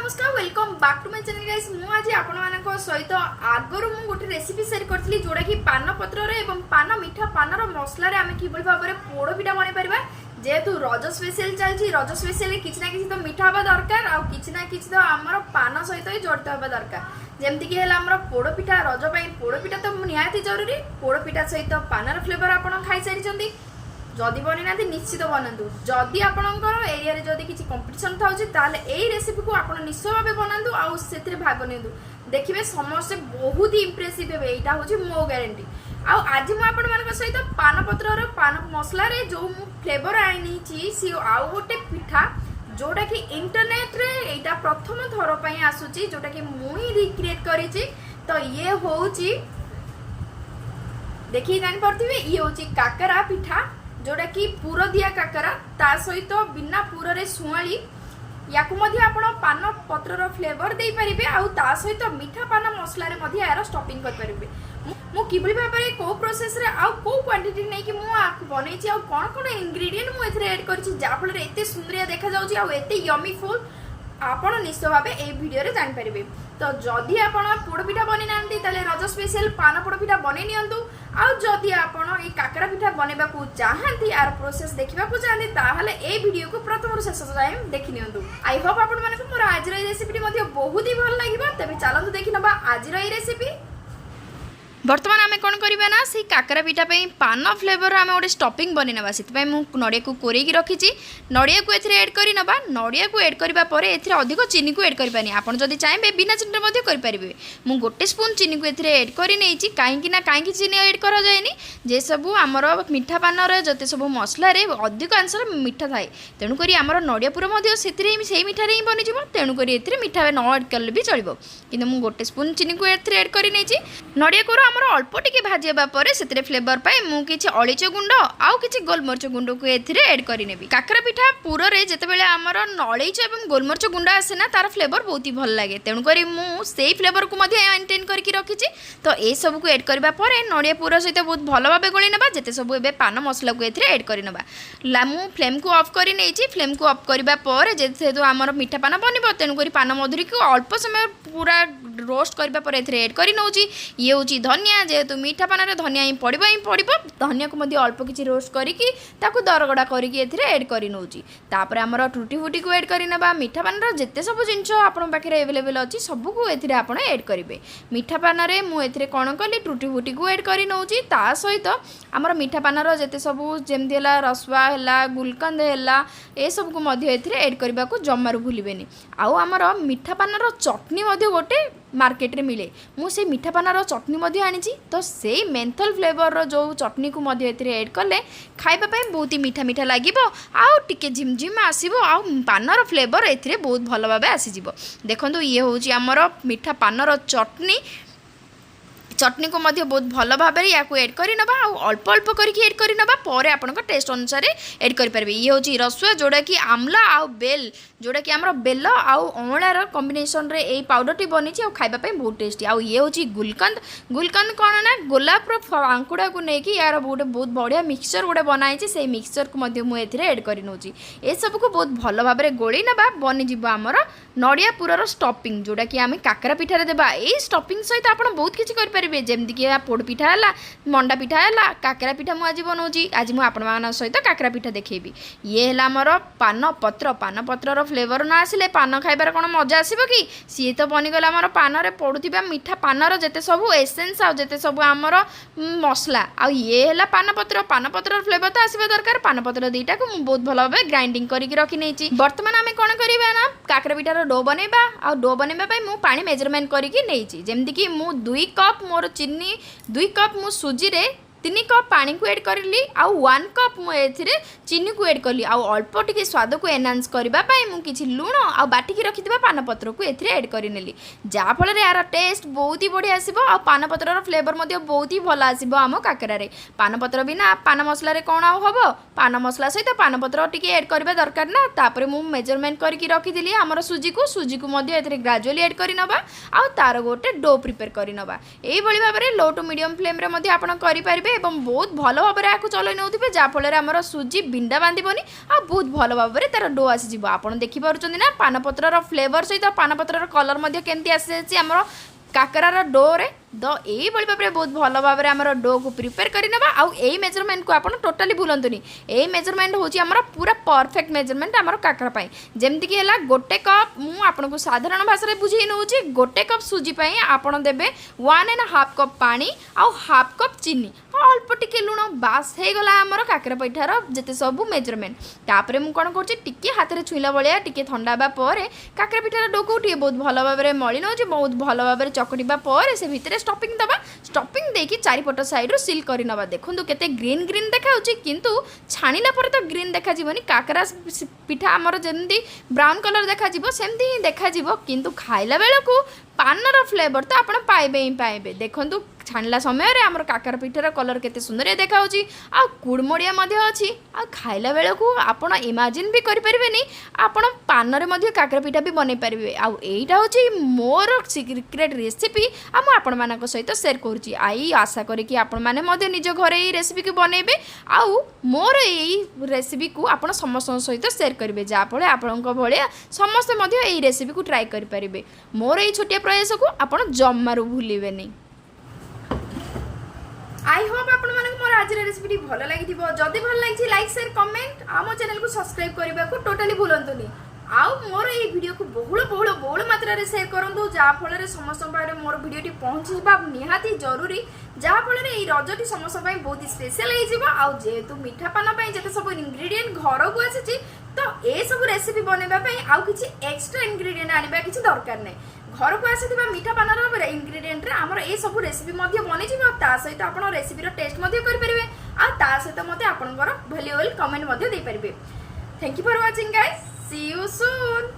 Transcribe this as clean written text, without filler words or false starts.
नमस्कार welcome back to my channel guys मु आज आपण मानक सहित आगरु मु गोटे रेसिपी शेयर करथली जोडा कि पान पत्र रे एवं पान मीठा पानर मसला रे आमे किबल भाबरे पोड़ पिठा बनै परबा जेहेतु रज स्पेशल चलछि रज स्पेशल रे किछ ना किछ तो मीठा हबा दरकार आ किछ ना किछ तो हमर पान सहित ही जड़ित हबा दरकार जेमति कि हेला हमर पोड़ पिठा रज पई पोड़ पिठा तो निहाती जरूरी पोड़ पिठा सहित पानर फ्लेवर आपण खाइ सारि छथि जदि बनी ना निश्चित बनातु जदि आपणकर एरिया रे जदि किसी कंपटीशन थाउछि ताले एई रेसिपी को आपण निश्चय भाबे बनातु आ सेतिर भाग नियंतु देखिबे समस्त बहुत ही इंप्रेसिव हेबे एटा होछि मो गारंटी आ आज मु आपण मानक सहित पान पत्र रो पान मसला रे जो मु फ्लेवर आनी छि सी आ गोटे पिठा जोटा कि इंटरनेट रे एटा प्रथम थर पई आसुछि जोटा कि मु ही रिक्रिएट करिछि तो ये होछि देखि जानि परथिबे ये होछि kakara पिठा जोटा कि पूर दिया काकरा ता सहित बिना पूर रे सुआली याकु मध्य आपण पान पत्रर फ्लेवर दे परिबे आ ता सहित मीठा पान मसला रे मध्य यार स्टॉपिंग कर परिबे मु किबली भाबरे को प्रोसेस रे आ को क्वांटिटी नै कि मु आ बनै छी आ कोन कोन इंग्रेडिएंट मु एथरे ऐड करछि जा फल रे एते सुंदरिया देखा जाउछि आ एते यमी फुल आपण निश्चय भाबे ए वीडियो रे जान परिबे तो जदि आपण पोड़ पिठा बनै नांती ताले रज स्पेशल पान पोड़ पिठा बनै नियंतु आ जदि आपण ए काकरा पिठा बनेबा को चाहंती आर प्रोसेस देखिबा को चाहंती ताहले ए वीडियो को प्रथम शेष जाय देखि नियंतु आई होप आपण मानक मोर आज रे रेसिपी मध्ये बहुत ही भल लागिबा तबे चलंतु देखि नबा आज रे रेसिपी बर्तमान आमे कोन करिबा ना से काकरा पिठा पे पान फ्लेवर आमे ओडे स्टॉपिंग बनेनबा सितपय मु नडिया को कोरेकी रखिची नडिया को एथरे ऐड करि नबा नडिया को ऐड करबा परे एथरे अधिक चीनी को ऐड करबानी आपण जदी चाहेबे बिना चीनी मध्ये करि परिबे मु गोटे स्पून चीनी को एथरे ऐड करि नेची काहेकि चीनी ऐड करा जायनी जे सब हमर मीठा पान रे जते सब मसला रे अधिक आंसर मीठा थाए तेनु करी हमर नडिया पुरा मध्ये सितरे सेही मीठा रे ही बनि जिवो तेनु करी एथरे मीठा न ऐड करले भी चलिबो किंतु मु गोटे स्पून चीनी को एथरे ऐड करि नेची नडिया को अल्प टिके भाजिबा परे सेतरे फ्लेवर पाई मु किछि अळीच गुंड आउ किछि गोलमरच गुंड को एथिरे ऐड करि नेबी काकरा पिठा पूरा रे जते बेले हमर नळीच एवं गोलमरच गुंड आसे ना तार फ्लेवर बहुत ही भल लागे तेनु करी मु सेही फ्लेवर को मध्ये मेंटेन करके रखिछि तो ए सब को ऐड करबा परे नडिया पूरा सहित बहुत भल भाबे गोळी नेबा जते सब एबे पान मसला को एथिरे ऐड करि नेबा ला मु फ्लेम को ऑफ करि नेछि फ्लेम को ऑफ करबा परे जते तो हमर मीठा पान बनिबो तेनु करी पान मधुरी को अल्प समय पूरा रोस्ट करबा परे एथिरे ऐड करि नउछि ये होछि धनिया जेहेतु मीठा पान धनिया ही पड़ो धनिया को अल्प किसी रोस्ट करके दरगड़ा करके ऐड कर नौची तापर आमर टूटी फुटी को ऐड करना मीठा पान जिते सब जिनस पाखे एवेलेबल अच्छी सबको ऐड करेंगे मीठा पान मुझे कौन कली टूटी फुटी को ऐड कर नौची ता सहित आमर मीठा पान जिते सब जमी रसवा है गुलकंद है ये सब को ऐड करने को जमारू भूलें आमर मीठा पान चटनी गोटे मार्केट रे मिले मुझे मीठा पानार चटनी आनी तो से मेंथल फ्लेवर जो चटनी को ऐड कले खाइबा बहुत ही मीठा मीठा लगे आउ टिके झिमझिम आसो आ पानर फ्लेवर ए बहुत भल भाव आसीज देखो ये हूँ आमर मीठा पानर चटनी को बहुत भल भाव या ऐड करना अल्प अल्प करके ऐड करना पर आपण टेस्ट अनुसार ऐड करेंगे ये हूँ रसुआ जोड़ा कि आमला आउ बेल जोड़ा कि आमर बेल आउ अँलार कॉम्बिनेशन रे ए पाउडर टी बनी खाइबा बहुत टेस्टी आउ ये हूँ गुलकंद गुलकंद कौन ना गोलाप आंकुड़ा को लेकिन यार गोटे बहुत बढ़िया मिक्सचर गोटे बनाई से मिक्सचर को मुझे ऐड कर नौची ए सब को बहुत भल भाव गोली ना बनीज आमर नडिया पूरार स्टॉपिंग जोड़ा कि आम काकरा पिठार देबा ए स्टॉपिंग सहित आप बहुत किसी करेंगे जमती कि पोड़ पिठा है मंडा पिठा है काकरा पिठा मुझे बनाऊँगी आज मुझे सहित काकरा पिठा देखेबी ये है आमर पान पत्र फ्लेवर न आसिले पान खाइबार कौन मजा आसो कि सी तो बनीगला आमर पान पड़ुवा मीठा पानर जिते सब एसेन्स आते सब आमर मसला आ ये है पान पत्र फ्लेवर तो आसवा दरकार पान पत्र दुईटा को बहुत भल भाव ग्राइंडिंग करके रखी नहीं बर्तमान आम कौन करवा ना काकरा पिठार डो बनैबा आ डो बनैबा मु पानी मेजरमेंट करके नहीं जमती कि मु 2 कप मोर चीनी 2 कप मु सुजी रे 3 कप पानी को ऐड करली आउ 1 कप मुझे चीनी को ऐड कली आउ अल्प टिके स्वाद को एनहांस करने मुझे लुण आ बाटिकी रखिथिबा पान पत्र को एथिरे ऐड करनेली जाफल यार टेस्ट बहुत ही बढ़िया आसीबो आ पान पत्रर फ्लेवर मध्य बहुत ही भल आसीबो आम काकरा रे पान पत्र बिना पान मसला रे कोन आउ हबो पान मसला सहित पान पत्र टिके ऐड करबा दरकार ना तापर मु मेजरमेंट करके रखिथिली हमर सुजी को मध्य एथिरे ग्रेजुअली ऐड करि नबा आ तार गोटे डो प्रिपेयर करि नबा एई बळी भाबरे लो टू मीडियम फ्लेम रे मध्य आपण करि पारिबे और बहुत भल भाव में आपको चलई नौथे जहाँफल आमर सुजी बिंडा बांधबनी आ बहुत भल भाव में तार डो आसीज आप देखिपुर ना पानपत्र फ्लेवर सहित पानपत्र कलर केमती आसी आमर काकरार डोरे तो यही भाव में बहुत भल भाव में आमर डो को प्रिपेयर करना आउ यही मेजरमेंट को आप टोटाली भूलतुनि यही मेजरमेंट हूँ आमर पूरा परफेक्ट मेजरमेंट आमर काकरा जमती है गोटे कप मुझे साधारण भाषा में बुझे नौ गोटे कप सुजी आपड़ देवे 1.5 कप पानी आउ हाफ कप चीनी अल्प टिके लुण बास हो गला आमर काकरा पिठार जिते सब मेजरमेंट तापर मुझे कौन कर हाथ में छुईला भाया टी ठंडा पर काकरा पिठार डो को बहुत भल भाव में मली नौ बहुत भल भाव में चकटा से भितर स्टफिंग दबा स्टफिंग देकी चारिपट साइड रू सील कर नवा देखो केते ग्रीन ग्रीन देखा किंतु छाणिला पर तो ग्रीन देखा जीवनी काकरा पिठा आमर जमी ब्राउन कलर देखा सेमती ही देखा किंतु खाइला बेला को पानर फ्लेवर तो आप पाइबे ही पाइबे देखो छाणिला समय रे आमर काकर पिठार कलर केते सुंदर देखा आ कुड़मड़िया अच्छी आ खाइला बेला को आपण इमेजिन भी करि परिबेनी आपण पानरे मध्य काकर पिठा भी बनै परिबे आ एटा होची मोर सीक्रेट रेसिपी आ मु आपण मानक सहित शेयर करूची आई आशा करी कि आपण माने मध्य निज घरे ई रेसिपी को बनेबे आ मोर ई रेसिपी को आपण समस्त सहित शेयर करिवे जा फळे आपणक भळे समस्त मध्य ई रेसिपी को ट्राई करि परिबे मोर ई छोटिया प्रयास को आपण जम्मारू भूलिबेनी। आई होप आपण मानक मोर आज रेसिपी भल लगी जदि भल लगी लाइक शेयर कमेंट आ मो चैनल को सब्सक्राइब करबा को टोटली भूलंतुनी आउ मोर ये वीडियो को बहुल मात्रा रे शेयर करंतु जहाँ फल समस्त मोर वीडियोटी पहुँचवा निहाती जरूरी जहाँ फल ये रजटी समस्त बहुत स्पेशल हो जेहेतु मीठा पान जिते सब इंग्रेडिएंट घर को आसी तो ये सब रेसिपी बनवाई आउ किसी एक्स्ट्रा इंग्रेडिएंट आने किसी दरकार नहीं घर को आसी मीठा पानर इंग्रेडिएंट आमर ये सब रेसिपी बनी सहित आप रेसिपीर टेस्ट करेंगे आ सहित मत आपंकर भैल्यूएबल कमेंट दे पारे। Thank you for watching guys, see you soon.